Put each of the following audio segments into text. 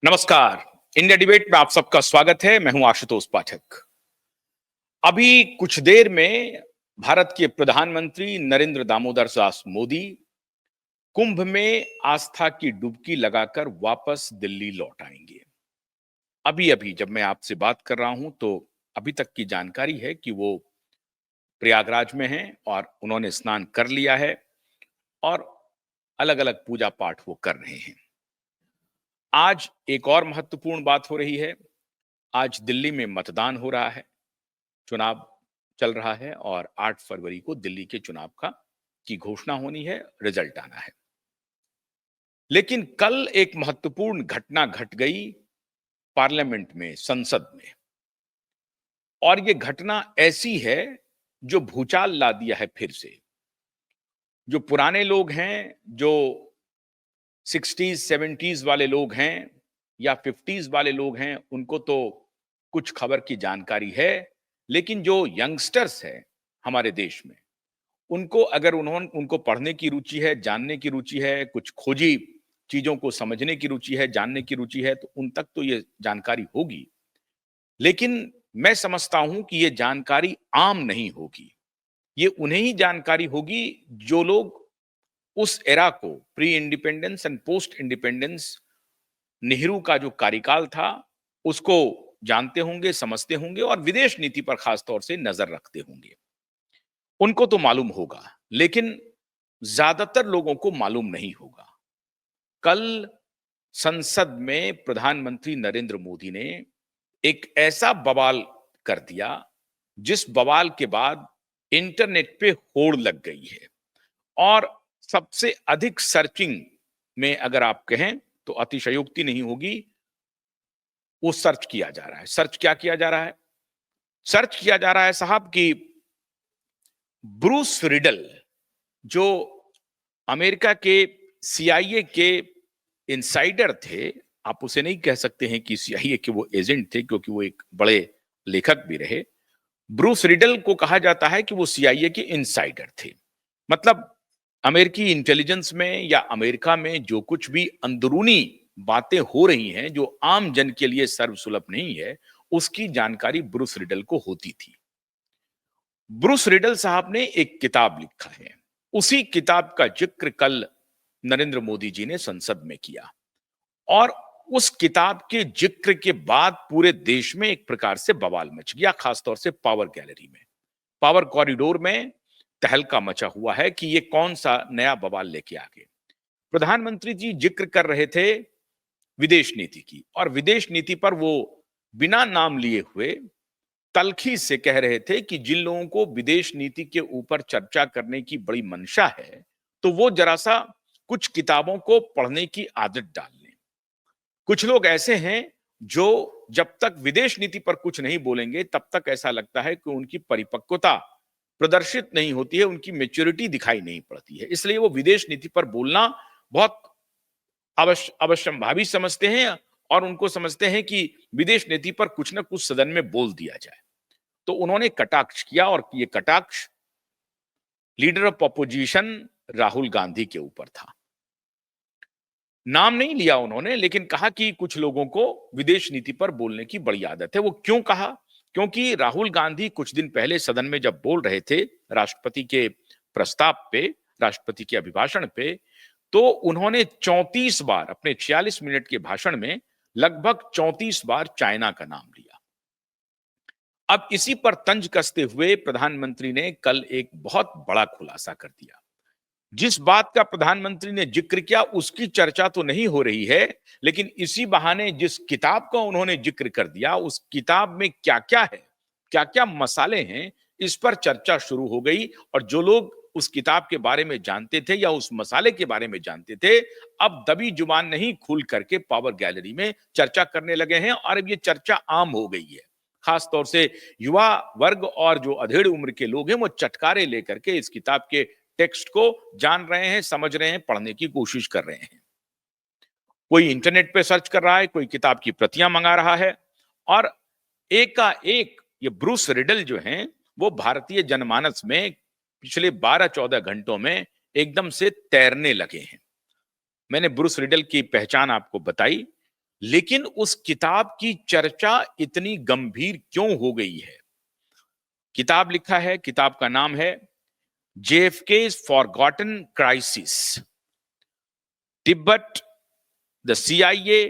नमस्कार। India debate में आप सबका स्वागत है। मैं हूं आशुतोष पाठक। अभी कुछ देर में भारत के प्रधानमंत्री नरेंद्र दामोदर दास मोदी कुंभ में आस्था की डुबकी लगाकर वापस दिल्ली लौट आएंगे। अभी अभी जब मैं आपसे बात कर रहा हूं तो अभी तक की जानकारी है कि वो प्रयागराज में हैं और उन्होंने स्नान कर लिया है और अलग अलग पूजा पाठ वो कर रहे हैं। आज एक और महत्वपूर्ण बात हो रही है। आज दिल्ली में मतदान हो रहा है, चुनाव चल रहा है और 8 फरवरी को दिल्ली के चुनाव की घोषणा होनी है, रिजल्ट आना है। लेकिन कल एक महत्वपूर्ण घटना घट गई पार्लियामेंट में, संसद में। और ये घटना ऐसी है जो भूचाल ला दिया है फिर से। जो पुराने लोग हैं, जो 60s 70s वाले लोग हैं या 50s वाले लोग हैं, उनको तो कुछ खबर की जानकारी है। लेकिन जो यंगस्टर्स है हमारे देश में, उनको अगर उनको पढ़ने की रुचि है, जानने की रुचि है, कुछ खोजी चीजों को समझने की रुचि है, जानने की रुचि है, तो उन तक तो ये जानकारी होगी। लेकिन मैं समझता हूं कि ये जानकारी आम नहीं होगी। ये उन्हें ही जानकारी होगी जो लोग उस एरा को, pre independence and post independence Nehru का जो कार्यकाल था, उसको जानते होंगे, समझते होंगे और विदेश नीति पर खास तौर से नजर रखते होंगे। उनको तो मालूम होगा, लेकिन ज्यादातर लोगों को मालूम नहीं होगा। कल संसद में प्रधानमंत्री नरेंद्र मोदी ने एक ऐसा बवाल कर दिया, जिस बवाल के बाद इंटरनेट पे होड़ लग गई है। और सबसे अधिक सर्चिंग में अगर आप कहें तो अतिशयोक्ति नहीं होगी, वो सर्च किया जा रहा है। सर्च क्या किया जा रहा है? सर्च किया जा रहा है साहब कि ब्रूस रिडल, जो अमेरिका के सीआईए के इनसाइडर थे। आप उसे नहीं कह सकते हैं कि सीआईए के वो एजेंट थे, क्योंकि वो एक बड़े लेखक भी रहे। ब्रूस रिडल को कहा जाता है कि वो सीआईए के इनसाइडर थे। मतलब अमेरिकी इंटेलिजेंस में या अमेरिका में जो कुछ भी अंदरूनी बातें हो रही हैं, जो आम जन के लिए सर्वसुलभ नहीं है, उसकी जानकारी ब्रूस रिडल को होती थी। ब्रूस रिडल साहब ने एक किताब लिखा है। उसी किताब का जिक्र कल नरेंद्र मोदी जी ने संसद में किया और उस किताब के जिक्र के बाद पूरे देश में एक प्रकार से बवाल मच गया, खासतौर से पावर गैलरी में, पावर कॉरिडोर में तहलका मचा हुआ है कि ये कौन सा नया बवाल लेके आ गए। प्रधानमंत्री जी जिक्र कर रहे थे विदेश नीति की, और विदेश नीति पर वो बिना नाम लिए हुए तल्खी से कह रहे थे कि जिन लोगों को विदेश नीति के ऊपर चर्चा करने की बड़ी मंशा है, तो वो जरा सा कुछ किताबों को पढ़ने की आदत डाल लें। कुछ लोग ऐसे हैं जो जब तक विदेश नीति पर कुछ नहीं बोलेंगे, तब तक ऐसा लगता है कि उनकी परिपक्वता प्रदर्शित नहीं होती है, उनकी मैच्योरिटी दिखाई नहीं पड़ती है। इसलिए वो विदेश नीति पर बोलना बहुत अवश्यंभावी समझते हैं और उनको समझते हैं कि विदेश नीति पर कुछ ना कुछ सदन में बोल दिया जाए। तो उन्होंने कटाक्ष किया और ये कटाक्ष leader of opposition Rahul Gandhi के ऊपर था। नाम नहीं लिया उन्होंने, लेकिन कहा कि कुछ लोगों को विदेश नीति पर बोलने की बड़ी आदत है। वो क्यों कहा? क्योंकि राहुल गांधी कुछ दिन पहले सदन में जब बोल रहे थे राष्ट्रपति के प्रस्ताव पे, राष्ट्रपति के अभिभाषण पे, तो उन्होंने 34 बार अपने 46 मिनट के भाषण में लगभग 34 बार चाइना का नाम लिया। अब इसी पर तंज कसते हुए प्रधानमंत्री ने कल एक बहुत बड़ा खुलासा कर दिया। जिस बात का प्रधानमंत्री ने जिक्र किया उसकी चर्चा तो नहीं हो रही है, लेकिन इसी बहाने जिस किताब का उन्होंने जिक्र कर दिया, उस किताब में क्या क्या है, क्या क्या मसाले हैं, इस पर चर्चा शुरू हो गई। और जो लोग उस किताब के बारे में जानते थे या उस मसाले के बारे में जानते थे, अब दबी जुबान नहीं खुल करके पावर गैलरी में चर्चा करने लगे हैं और अब ये चर्चा आम हो गई है। खास तौर से युवा वर्ग और जो अधेड़ उम्र के लोग हैं, वो चटकारे लेकर के इस किताब के टेक्स्ट को जान रहे हैं, समझ रहे हैं, पढ़ने की कोशिश कर रहे हैं। कोई इंटरनेट पे सर्च कर रहा है, कोई किताब की प्रतियां मंगा रहा है और एक का एक ये ब्रूस रिडल जो हैं, वो भारतीय जनमानस में पिछले 12-14 घंटों में एकदम से तैरने लगे हैं। मैंने ब्रूस रिडल की पहचान आपको बताई। लेकिन उस किताब की चर्चा इतनी गंभीर क्यों हो गई है? किताब लिखा है, किताब का नाम है JFK's Forgotten Crisis, Tibet, the CIA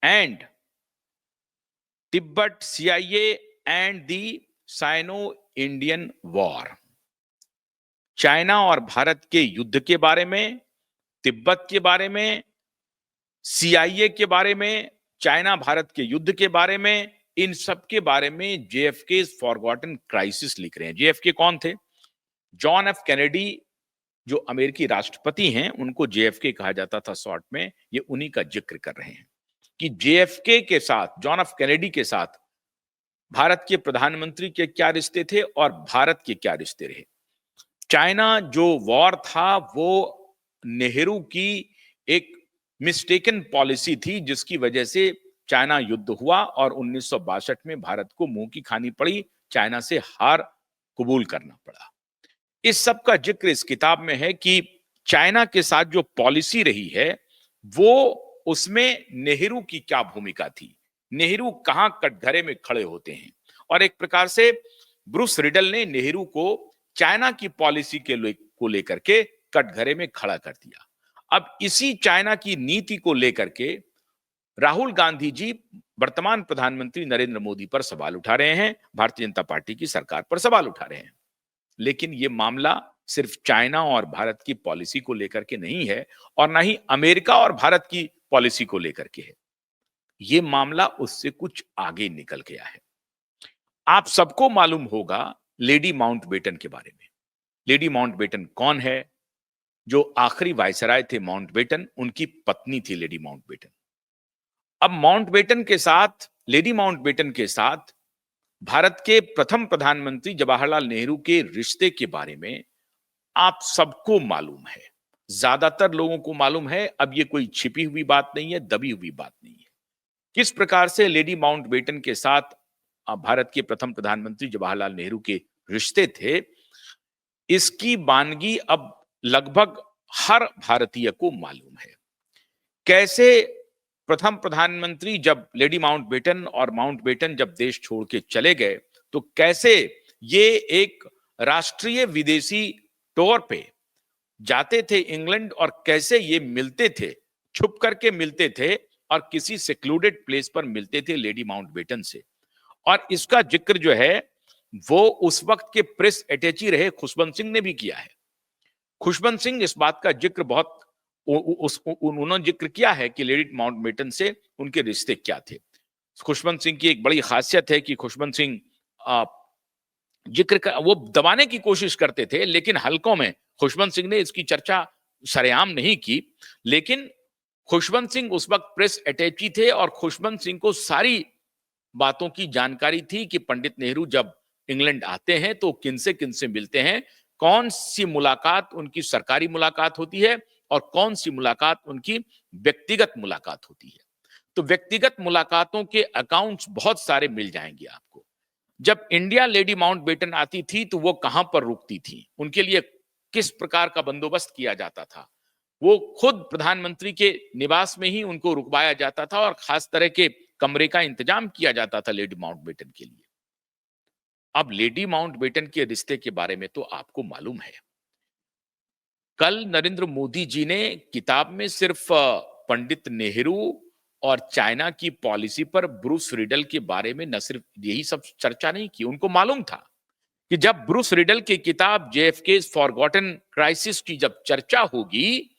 and Tibet, CIA and the Sino Indian war. China और भारत के युद्ध के बारे में, तिब्बत के बारे में, CIA के बारे में, चाइना भारत के युद्ध के बारे में, इन सब के बारे में JFK's फॉरगॉटन क्राइसिस लिख रहे हैं। JFK कौन थे? जॉन एफ कैनेडी, जो अमेरिकी राष्ट्रपति हैं, उनको JFK कहा जाता था शॉर्ट में। ये उन्हीं का जिक्र कर रहे हैं कि JFK के साथ, जॉन एफ कैनेडी के साथ भारत के प्रधानमंत्री के क्या रिश्ते थे और भारत के क्या रिश्ते रहे। चाइना जो वॉर था वो नेहरू की एक मिस्टेकन पॉलिसी थी, जिसकी वजह से चाइना युद्ध हुआ और 1962 में भारत को मुंह की खानी पड़ी, चाइना से हार कबूल करना पड़ा। इस सब का जिक्र इस किताब में है कि चाइना के साथ जो पॉलिसी रही है वो, उसमें नेहरू की क्या भूमिका थी, नेहरू कहां कटघरे में खड़े होते हैं। और एक प्रकार से ब्रूस रिडल ने नेहरू को चाइना की पॉलिसी को लेकर के कटघरे में खड़ा कर दिया। अब इसी चाइना की नीति को लेकर के राहुल गांधी जी वर्तमान प्रधानमंत्री नरेंद्र मोदी पर सवाल उठा रहे हैं, भारतीय जनता पार्टी की सरकार पर सवाल उठा रहे हैं। लेकिन यह मामला सिर्फ चाइना और भारत की पॉलिसी को लेकर के नहीं है और ना ही अमेरिका और भारत की पॉलिसी को लेकर के है। यह मामला उससे कुछ आगे निकल गया है। आप सबको मालूम होगा लेडी माउंटबेटन के बारे में। लेडी माउंटबेटन कौन है? जो आखिरी वायसराय थे माउंटबेटन, उनकी पत्नी थी लेडी माउंटबेटन। अब माउंटबेटन के साथ, लेडी माउंटबेटन के साथ भारत के प्रथम प्रधानमंत्री जवाहरलाल नेहरू के रिश्ते के बारे में आप सबको मालूम है, ज्यादातर लोगों को मालूम है। अब ये कोई छिपी हुई बात नहीं है, दबी हुई बात नहीं है। किस प्रकार से लेडी माउंटबेटन के साथ भारत के प्रथम प्रधानमंत्री जवाहरलाल नेहरू के रिश्ते थे, इसकी वानगी अब लगभग हर भारतीय को मालूम है। कैसे प्रथम प्रधानमंत्री जब लेडी माउंटबेटन और माउंटबेटन जब देश छोड़ के चले गए, तो कैसे ये एक राष्ट्रीय विदेशी टूर पे जाते थे इंग्लैंड, और कैसे ये मिलते थे, छुप करके मिलते थे और किसी सेक्लूडेड प्लेस पर मिलते थे लेडी माउंटबेटन से। और इसका जिक्र जो है वो उस वक्त के प्रेस अटैची रहे खुशवंत सिंह ने भी किया है। खुशवंत सिंह इस बात का जिक्र बहुत उन्होंने जिक्र किया है कि लेडी माउंटबेटन से उनके रिश्ते क्या थे। खुशवंत सिंह की एक बड़ी खासियत है कि खुशवंत सिंह जिक्र वो दबाने की कोशिश करते थे, लेकिन हलकों में खुशवंत सिंह ने इसकी चर्चा सरेआम नहीं की। लेकिन खुशवंत सिंह उस वक्त प्रेस अटैची थे और खुशवंत सिंह को सारी बातों की जानकारी थी कि पंडित नेहरू जब इंग्लैंड आते हैं तो किनसे मिलते हैं, कौन सी मुलाकात उनकी सरकारी मुलाकात होती है और कौन सी मुलाकात उनकी व्यक्तिगत मुलाकात होती है। तो व्यक्तिगत मुलाकातों के अकाउंट्स बहुत सारे मिल जाएंगे आपको। जब इंडिया लेडी माउंटबेटन आती थी तो वो कहां पर रुकती थी, उनके लिए किस प्रकार का बंदोबस्त किया जाता था, वो खुद प्रधानमंत्री के निवास में ही उनको रुकवाया जाता था और खास तरह के कमरे का इंतजाम किया जाता था लेडी माउंटबेटन के लिए। अब लेडी माउंटबेटन के रिश्ते के बारे में तो आपको मालूम है। कल नरेंद्र मोदी जी ने किताब में सिर्फ पंडित नेहरू और चाइना की पॉलिसी पर ब्रूस रिडल के बारे में न सिर्फ यही सब चर्चा नहीं की, उनको मालूम था कि जब ब्रूस रिडल की किताब JFK's फॉरगॉटन क्राइसिस की जब चर्चा होगी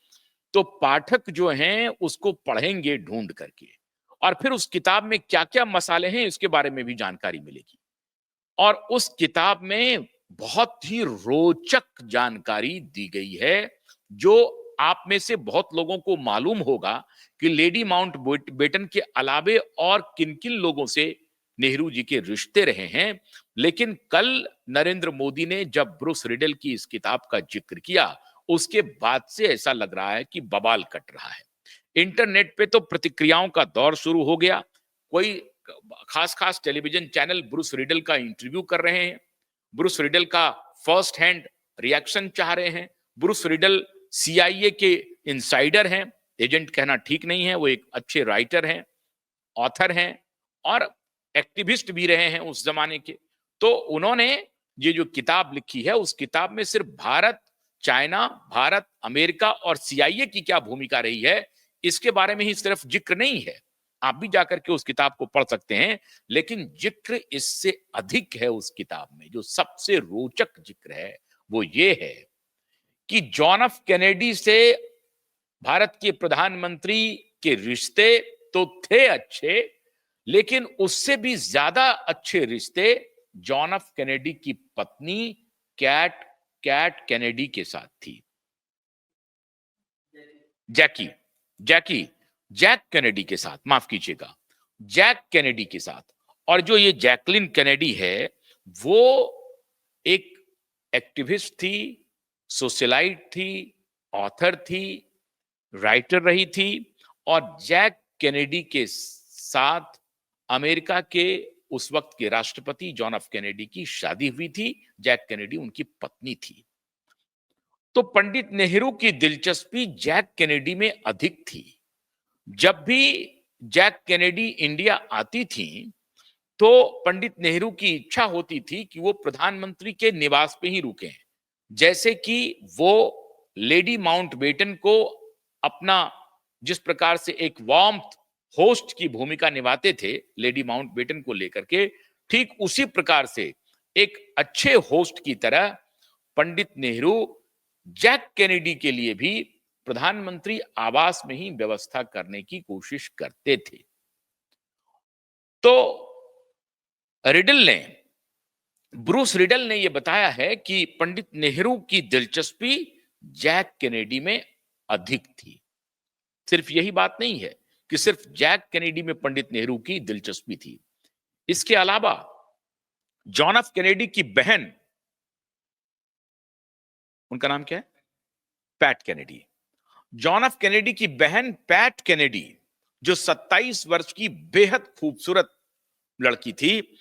तो पाठक जो हैं उसको पढ़ेंगे ढूंढ करके, और फिर उस किताब में क्या क्या मसाले हैं इसके बारे में भी जानकारी मिलेगी। और उस किताब में बहुत ही रोचक जानकारी दी गई है, जो आप में से बहुत लोगों को मालूम होगा कि लेडी माउंटबेटन के अलावे और किन किन लोगों से नेहरू जी के रिश्ते रहे हैं। लेकिन कल नरेंद्र मोदी ने जब ब्रूस रिडल की इस किताब का जिक्र किया, उसके बाद से ऐसा लग रहा है कि बवाल कट रहा है। इंटरनेट पे तो प्रतिक्रियाओं का दौर शुरू हो गया। कोई खास टेलीविजन चैनल ब्रूस रिडल का इंटरव्यू कर रहे हैं, ब्रूस रिडल का फर्स्ट हैंड रिएक्शन चाह रहे हैं। ब्रूस रिडल CIA के इनसाइडर हैं, एजेंट कहना ठीक नहीं है, वो एक अच्छे राइटर हैं, ऑथर हैं और एक्टिविस्ट भी रहे हैं उस जमाने के। तो उन्होंने ये जो किताब लिखी है, उस किताब में सिर्फ भारत, चाइना, भारत, अमेरिका और सीआईए की क्या भूमिका रही है, इसके बारे में ही सिर्फ जिक्र नहीं है। आप भी जाकर के उस किताब को पढ़ सकते हैं, लेकिन जिक्र इससे अधिक है उस किताब में। जो सबसे रोचक जिक्र है वो ये है कि जॉन एफ कैनेडी से भारत के प्रधानमंत्री के रिश्ते तो थे अच्छे, लेकिन उससे भी ज्यादा अच्छे रिश्ते जॉन एफ कैनेडी की पत्नी कैट कैट कैनेडी के साथ थी। जैकी जैकी जैक कैनेडी के साथ, माफ कीजिएगा, जैक कैनेडी के साथ। और जो ये जैकलिन कैनेडी है, वो एक एक्टिविस्ट थी, सोशलाइट थी, ऑथर थी, राइटर रही थी। और जैक कैनेडी के साथ अमेरिका के उस वक्त के राष्ट्रपति जॉन एफ कैनेडी की शादी हुई थी। जैक कैनेडी उनकी पत्नी थी। तो पंडित नेहरू की दिलचस्पी जैक कैनेडी में अधिक थी। जब भी जैक कैनेडी इंडिया आती थी, तो पंडित नेहरू की इच्छा होती थी कि वो प्रधानमंत्री के निवास पे ही रुकें। जैसे कि वो लेडी माउंटबेटन को अपना, जिस प्रकार से एक वार्मथ होस्ट की भूमिका निभाते थे लेडी माउंटबेटन को लेकर के, ठीक उसी प्रकार से एक अच्छे होस्ट की तरह पंडित नेहरू जैक कैनेडी के लिए भी प्रधानमंत्री आवास में ही व्यवस्था करने की कोशिश करते थे। तो ब्रूस रिडल ने यह बताया है कि पंडित नेहरू की दिलचस्पी जैक कैनेडी में अधिक थी। सिर्फ यही बात नहीं है कि सिर्फ जैक कैनेडी में पंडित नेहरू की दिलचस्पी थी। इसके अलावा जॉन एफ कैनेडी की बहन, उनका नाम क्या है, PAT Kennedy. John F Kennedy की बहन पैट कैनेडी, जो 27 वर्ष की बेहद खूबसूरत लड़की थी,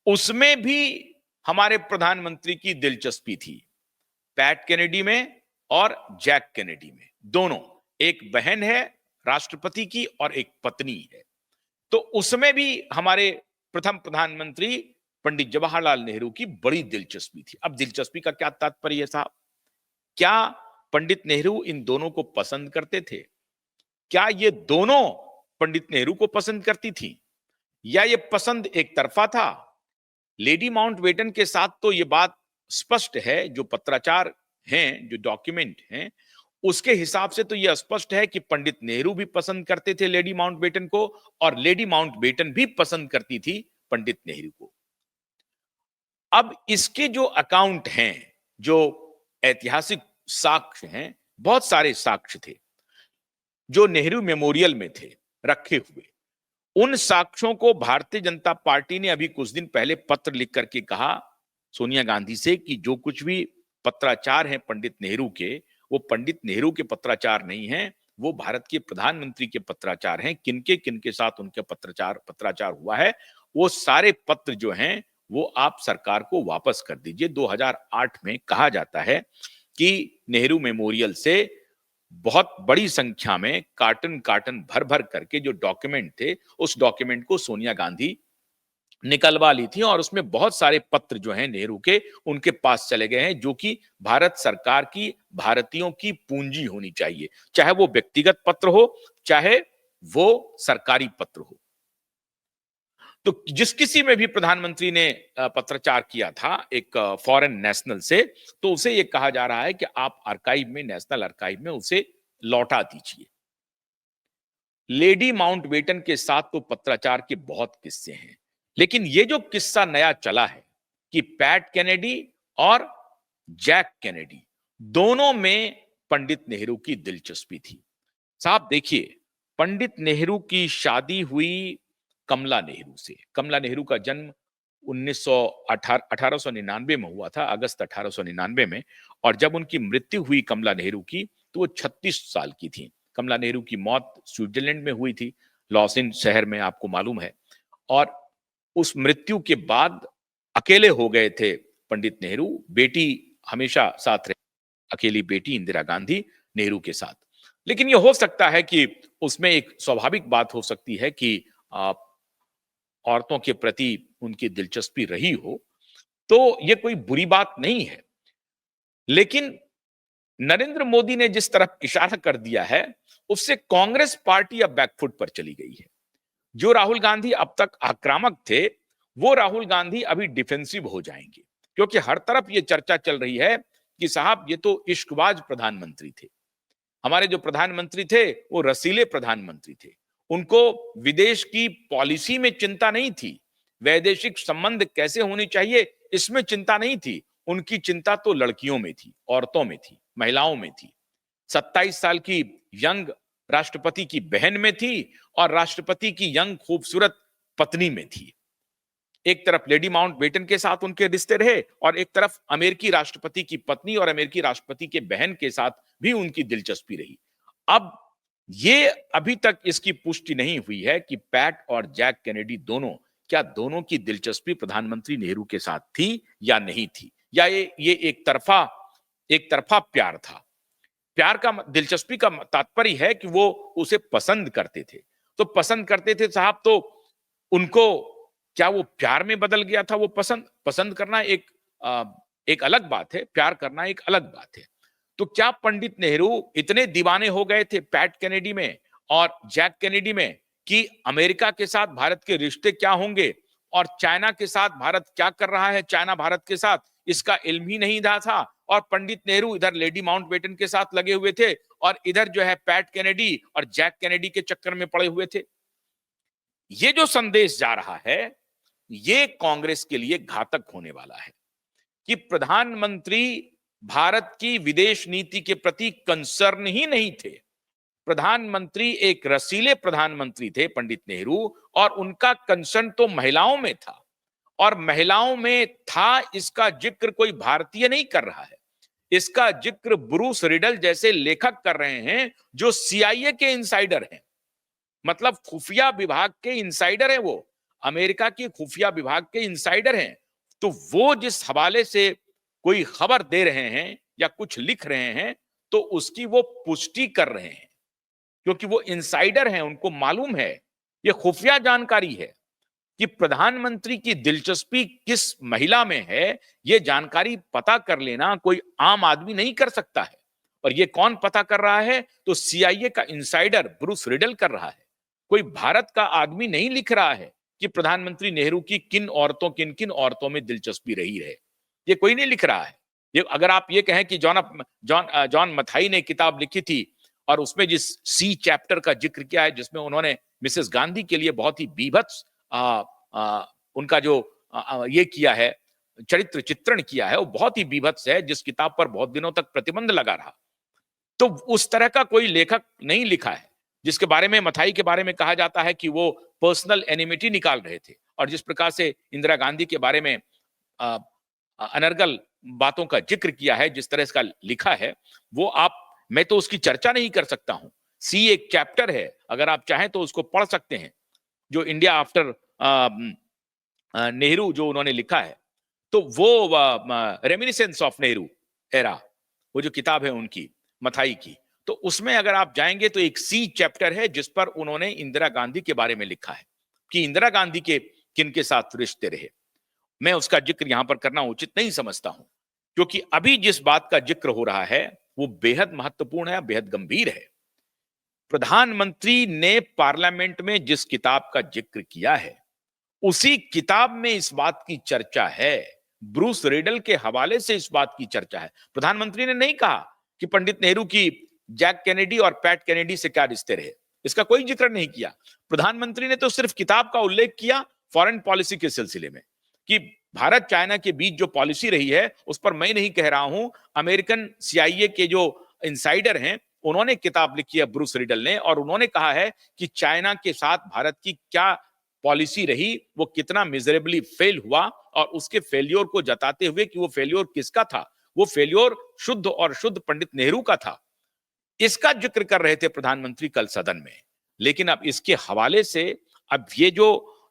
उसमें भी हमारे प्रधानमंत्री की दिलचस्पी थी। पैट कैनेडी में और जैक कैनेडी में, दोनों, एक बहन है राष्ट्रपति की और एक पत्नी है। तो उसमें भी हमारे प्रथम प्रधानमंत्री पंडित जवाहरलाल नेहरू की बड़ी दिलचस्पी थी। अब दिलचस्पी का क्या तात्पर्य है साहब? क्या पंडित नेहरू इन दोनों को पसंद करते थे? क्या ये दोनों पंडित नेहरू को पसंद करती थी, या ये पसंद एक तरफा था? लेडी माउंटबेटन के साथ तो ये बात स्पष्ट है, जो पत्राचार हैं, जो डॉक्यूमेंट हैं, उसके हिसाब से तो यह स्पष्ट है कि पंडित नेहरू भी पसंद करते थे लेडी माउंटबेटन को, और लेडी माउंटबेटन भी पसंद करती थी पंडित नेहरू को। अब इसके जो अकाउंट हैं, जो ऐतिहासिक साक्ष्य हैं, बहुत सारे साक्ष्य थे जो नेहरू मेमोरियल में थे रखे हुए। उन साक्ष्यों को भारतीय जनता पार्टी ने अभी कुछ दिन पहले पत्र लिख करके कहा सोनिया गांधी से कि जो कुछ भी पत्राचार हैं पंडित नेहरू के, वो पंडित नेहरू के पत्राचार नहीं हैं, वो भारत के प्रधानमंत्री के पत्राचार हैं। किनके साथ उनके पत्राचार हुआ है, वो सारे पत्र जो हैं वो आप सरकार को वापस कर दीजिए। 2008 में कहा जाता है कि नेहरू मेमोरियल से बहुत बड़ी संख्या में कार्टन भर भर करके जो डॉक्यूमेंट थे, उस डॉक्यूमेंट को सोनिया गांधी निकलवा ली थी, और उसमें बहुत सारे पत्र जो हैं नेहरू के, उनके पास चले गए हैं, जो कि भारत सरकार की, भारतीयों की पूंजी होनी चाहिए, चाहे वो व्यक्तिगत पत्र हो, चाहे वो सरकारी पत्र हो। तो जिस किसी में भी प्रधानमंत्री ने पत्राचार किया था एक फॉरेन नेशनल से, तो उसे यह कहा जा रहा है कि आप आर्काइव में, नेशनल आर्काइव में उसे लौटा दीजिए। लेडी माउंटबेटन के साथ तो पत्राचार के बहुत किस्से हैं, लेकिन ये जो किस्सा नया चला है कि पैट कैनेडी और जैक कैनेडी दोनों में पंडित नेहरू की दिलचस्पी थी। साहब देखिए, पंडित नेहरू की शादी हुई कमला नेहरू से। कमला नेहरू का जन्म 1899 में हुआ था, अगस्त 1899 में, और जब उनकी मृत्यु हुई कमला नेहरू की, तो वो 36 साल की थी। कमला नेहरू की मौत स्विट्जरलैंड में हुई थी, लॉसिन शहर में, आपको मालूम है। और उस मृत्यु के बाद अकेले हो गए थे पंडित नेहरू। बेटी हमेशा साथ रही, अकेली बेटी इंदिरा गांधी नेहरू के साथ। लेकिन यह हो सकता है कि उसमें एक स्वाभाविक बात हो सकती है कि औरतों के प्रति उनकी दिलचस्पी रही हो, तो ये कोई बुरी बात नहीं है। लेकिन नरेंद्र मोदी ने जिस तरफ इशारा कर दिया है, उससे कांग्रेस पार्टी अब बैकफुट पर चली गई है। जो राहुल गांधी अब तक आक्रामक थे, वो राहुल गांधी अभी डिफेंसिव हो जाएंगे, क्योंकि हर तरफ ये चर्चा चल रही है कि साहब ये तो इश्कबाज प्रधानमंत्री थे। हमारे जो प्रधानमंत्री थे वो रसीले प्रधानमंत्री थे। उनको विदेश की पॉलिसी में चिंता नहीं थी, वैदेशिक संबंध कैसे होनी चाहिए इसमें चिंता नहीं थी। उनकी चिंता तो लड़कियों में थी, औरतों में थी, महिलाओं में थी। 27 साल की यंग राष्ट्रपति की बहन में थी और राष्ट्रपति की यंग खूबसूरत पत्नी में थी। एक तरफ लेडी माउंटबेटन के साथ उनके रिश्ते रहे और एक तरफ अमेरिकी राष्ट्रपति की पत्नी और अमेरिकी राष्ट्रपति के बहन के साथ भी उनकी दिलचस्पी रही। अब ये अभी तक इसकी पुष्टि नहीं हुई है कि पैट और जैक केनेडी दोनों, क्या दोनों की दिलचस्पी प्रधानमंत्री नेहरू के साथ थी या नहीं थी, या ये एक तरफा प्यार था। प्यार का दिलचस्पी का तात्पर्य है कि वो उसे पसंद करते थे। तो पसंद करते थे साहब, तो उनको क्या वो प्यार में बदल गया था? वो पसंद करना एक अलग बात है, प्यार करना एक अलग बात है। तो क्या पंडित नेहरू इतने दीवाने हो गए थे पैट केनेडी में और जैक केनेडी में कि अमेरिका के साथ भारत के रिश्ते क्या होंगे और चाइना के साथ भारत क्या कर रहा है, चाइना भारत के साथ, इसका इल्म ही नहीं था? और पंडित नेहरू इधर लेडी माउंटबेटन के साथ लगे हुए थे और इधर जो है पैट केनेडी और जैक केनेडी के चक्कर में पड़े हुए थे। ये जो संदेश जा रहा है, ये कांग्रेस के लिए घातक होने वाला है कि प्रधानमंत्री भारत की विदेश नीति के प्रति कंसर्न ही नहीं थे। प्रधानमंत्री एक रसीले प्रधानमंत्री थे पंडित नेहरू, और उनका कंसर्न तो महिलाओं में था, और महिलाओं में था इसका जिक्र कोई भारतीय नहीं कर रहा है। इसका जिक्र ब्रूस रिडल जैसे लेखक कर रहे हैं जो सीआईए के इनसाइडर हैं, मतलब खुफिया विभाग के इनसाइडर हैं, वो अमेरिका की खुफिया विभाग के इनसाइडर हैं। तो वो जिस हवाले से कोई खबर दे रहे हैं या कुछ लिख रहे हैं, तो उसकी वो पुष्टि कर रहे हैं, क्योंकि वो इनसाइडर हैं, उनको मालूम है, ये खुफिया जानकारी है कि प्रधानमंत्री की दिलचस्पी किस महिला में है। ये जानकारी पता कर लेना कोई आम आदमी नहीं कर सकता है। और ये कौन पता कर रहा है? तो सीआईए का इनसाइडर ब्रूस रिडल कर रहा है। कोई भारत का आदमी नहीं लिख रहा है कि प्रधानमंत्री नेहरू की किन किन औरतों में दिलचस्पी रही है। ये कोई नहीं लिख रहा है। ये अगर आप ये कहें कि जॉन मथाई ने किताब लिखी थी और उसमें जिस सी चैप्टर का जिक्र किया है, जिसमें उन्होंने मिसेस गांधी के लिए बहुत ही बीभत्स उनका जो ये किया है, चरित्र चित्रण किया है, वो बहुत ही बीभत्स है, जिस किताब पर बहुत दिनों तक प्रतिबंध लगा रहा। तो उस तरह का कोई लेखक नहीं लिखा है जिसके बारे में, मथाई के बारे में कहा जाता है कि वो पर्सनल एनिमिटी निकाल रहे थे। और जिस प्रकार से इंदिरा गांधी के बारे में अनर्गल बातों का जिक्र किया है, जिस तरह इसका लिखा है, वो मैं तो उसकी चर्चा नहीं कर सकता हूं। सी एक चैप्टर है, अगर आप चाहें तो उसको पढ़ सकते हैं, जो इंडिया आफ्टर नेहरू जो उन्होंने लिखा है। तो वो रेमिनिसेंस ऑफ नेहरू एरा, वो जो किताब है उनकी, मथाई की, तो उसमें अगर आप जाएंगे तो एक सी चैप्टर है जिस पर उन्होंने इंदिरा गांधी के बारे में लिखा है कि इंदिरा गांधी के किन के साथ रिश्ते रहे। मैं उसका जिक्र यहां पर करना उचित नहीं समझता हूं, क्योंकि अभी जिस बात का जिक्र हो रहा है वो बेहद महत्वपूर्ण है, बेहद गंभीर है। प्रधानमंत्री ने पार्लियामेंट में जिस किताब का जिक्र किया है, उसी किताब में इस बात की चर्चा है, ब्रूस रिडल के हवाले से इस बात की चर्चा है। प्रधानमंत्री ने नहीं कहा कि पंडित नेहरू की जैक केनेडी और पैट केनेडी से क्या रिश्ते रहे, इसका कोई जिक्र नहीं किया। प्रधानमंत्री ने तो सिर्फ किताब का उल्लेख किया फॉरेन पॉलिसी के सिलसिले में, कि भारत चाइना के बीच जो पॉलिसी रही है उस पर मैं नहीं कह रहा हूं, अमेरिकन सीआईए के जो इनसाइडर हैं उन्होंने किताब लिखी है, ब्रूस रिडल ने, और उन्होंने कहा है कि चाइना के साथ भारत की क्या पॉलिसी रही, वो कितना मिजरेबली फेल हुआ, और उसके फेल्योर को जताते हुए कि वो फेल्योर किसका था, वो फेल्योर शुद्ध और शुद्ध पंडित नेहरू का था, इसका जिक्र कर रहे थे प्रधानमंत्री कल सदन में। लेकिन अब इसके हवाले से अब ये जो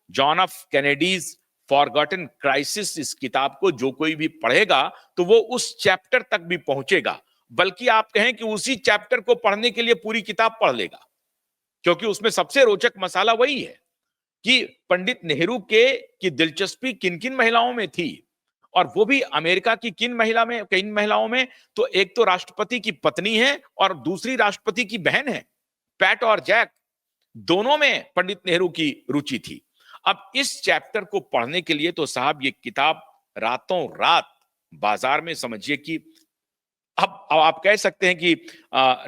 जॉन ऑफ कैनेडीज फॉरगॉटन क्राइसिस, इस किताब को जो कोई भी पढ़ेगा तो वो उस चैप्टर तक भी पहुंचेगा, बल्कि आप कहें कि उसी चैप्टर को पढ़ने के लिए पूरी किताब पढ़ लेगा, क्योंकि उसमें सबसे रोचक मसाला वही है। कि पंडित नेहरू के की दिलचस्पी किन-किन महिलाओं में थी और वो भी अमेरिका की किन महिलाओं में, तो एक तो राष्ट्रपति की पत्नी है और दूसरी राष्ट्रपति की बहन है। पैट और जैक दोनों में पंडित नेहरू की रुचि थी। अब इस चैप्टर को पढ़ने के लिए तो साहब ये किताब रातों रात बाजार में समझिए कि अब आप कह सकते हैं कि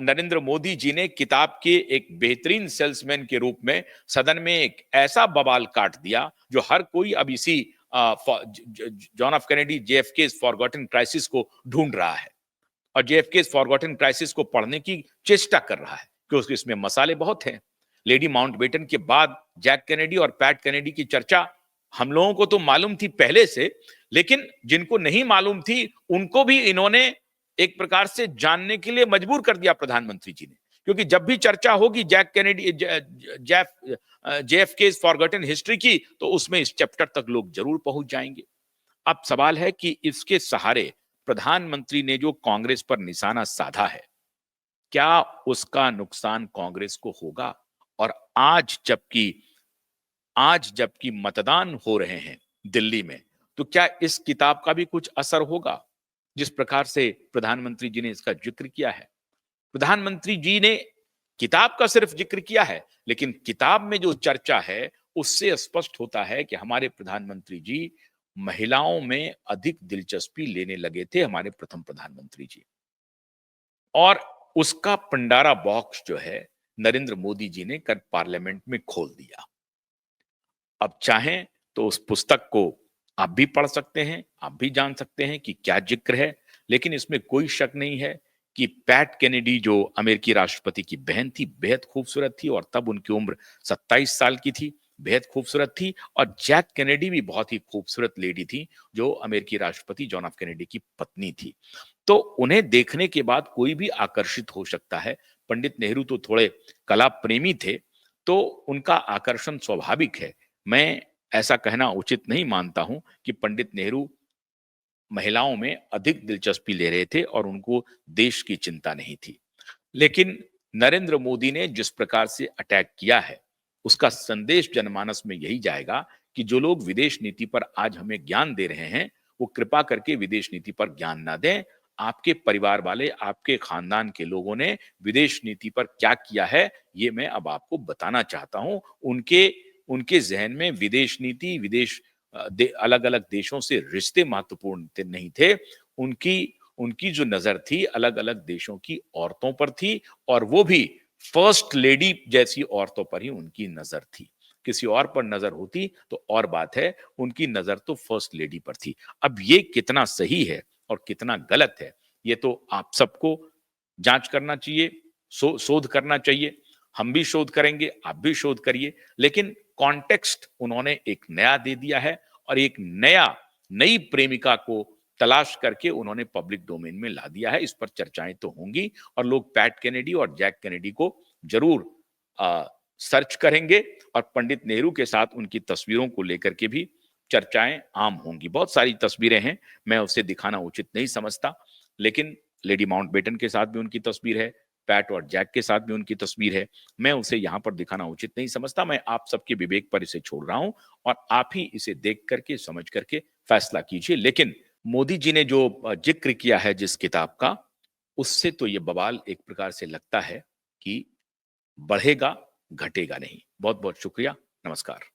नरेंद्र मोदी जी ने किताब के एक बेहतरीन सेल्समैन के रूप में सदन में एक ऐसा बवाल काट दिया जो हर कोई अब इसी John F Kennedy JFK forgotten crisis को ढूंढ रहा है और जेएफके फॉरगॉटन क्राइसिस को पढ़ने की चेष्टा कर रहा है क्योंकि इसमें मसाले बहुत हैं। लेडी माउंटबेटन के बाद जैक कैनेडी और पैट कैनेडी की चर्चा हम लोगों को तो मालूम थी पहले से, लेकिन जिनको नहीं मालूम थी उनको भी इन्होंने एक प्रकार से जानने के लिए मजबूर कर दिया प्रधानमंत्री जी ने, क्योंकि जब भी चर्चा होगी Jack Kennedy JFK forgotten history की तो उसमें इस चैप्टर तक लोग जरूर पहुंच जाएंगे। अब सवाल है कि इसके सहारे प्रधानमंत्री ने जो कांग्रेस पर निशाना साधा है, क्या उसका नुकसान कांग्रेस को होगा? और आज जबकि मतदान हो रहे हैं दिल्ली में, तो क्या इस किताब का भी कुछ असर होगा? जिस प्रकार से प्रधानमंत्री जी ने इसका जिक्र किया है। प्रधानमंत्री जी ने किताब का सिर्फ जिक्र किया है, लेकिन किताब में जो चर्चा है उससे स्पष्ट होता है कि हमारे प्रधानमंत्री जी महिलाओं में अधिक दिलचस्पी लेने लगे थे, हमारे प्रथम प्रधानमंत्री जी। और उसका पंडारा बॉक्स जो है नरेंद्र मोदी जी ने कल पार्लियामेंट में खोल दिया। अब चाहें तो उस पुस्तक को आप भी पढ़ सकते हैं, आप भी जान सकते हैं कि क्या जिक्र है, लेकिन इसमें कोई शक नहीं है कि पैट केनेडी जो अमेरिकी राष्ट्रपति की बहन थी, बेहद खूबसूरत थी और तब उनकी उम्र 27 साल की थी, बेहद खूबसूरत थी। और जैक केनेडी भी बहुत ही खूबसूरत लेडी थी, जो अमेरिकी राष्ट्रपति जॉन एफ केनेडी की पत्नी थी। तो उन्हें देखने के बाद कोई भी आकर्षित हो सकता है। पंडित नेहरू तो थोड़े कला प्रेमी थे, तो उनका आकर्षण स्वाभाविक है। मैं ऐसा कहना उचित नहीं मानता हूं कि पंडित नेहरू महिलाओं में अधिक दिलचस्पी ले रहे थे और उनको देश की चिंता नहीं थी। लेकिन नरेंद्र मोदी ने जिस प्रकार से अटैक किया है, उसका संदेश जनमानस में यही जाएगा कि जो लोग विदेश नीति पर आज हमें ज्ञान दे रहे हैं, वो कृपा करके विदेश नीति पर ज्ञान ना दें। आपके परिवार वाले, आपके खानदान के लोगों ने विदेश नीति पर क्या किया है, ये मैं अब आपको बताना चाहता हूं। उनके उनके ज़हन में विदेश नीति, अलग-अलग देशों से रिश्ते महत्वपूर्ण नहीं थे। उनकी उनकी जो नज़र थी अलग-अलग देशों की औरतों पर थी और वो भी फर्स्ट लेडी जैसी औरतों पर ही उनकी नज़र थी। किसी और पर नज़र होती तो और बात है, उनकी नज़र तो फर्स्ट लेडी पर थी। अब ये कितना सही है और कितना गलत है, ये तो आप सबको जाँच करना चाहिए, शोध करना चाहिए। हम भी शोध करेंगे, आप भी शोध करिए, लेकिन कॉन्टेक्स्ट उन्होंने एक नया दे दिया है और एक नई प्रेमिका को तलाश करके उन्होंने पब्लिक डोमेन में ला दिया है। इस पर चर्चाएं तो होंगी और लोग पैट केनेडी और जैक केनेडी को जरूर सर्च करेंगे और पंडित नेहरू के साथ उनकी तस्वीरों को लेकर के भी चर्चाएं आम होंगी। बहुत सारी तस्वीरें हैं, मैं उसे दिखाना उचित नहीं समझता, लेकिन लेडी माउंटबेटन के साथ भी उनकी तस्वीर है, पैट और जैक के साथ भी उनकी तस्वीर है। मैं उसे यहाँ पर दिखाना उचित नहीं समझता। मैं आप सबके विवेक पर इसे छोड़ रहा हूं और आप ही इसे देख करके, समझ करके फैसला कीजिए। लेकिन मोदी जी ने जो जिक्र किया है जिस किताब का, उससे तो ये बवाल एक प्रकार से लगता है कि बढ़ेगा, घटेगा नहीं। बहुत-बहुत शुक्रिया। नमस्कार।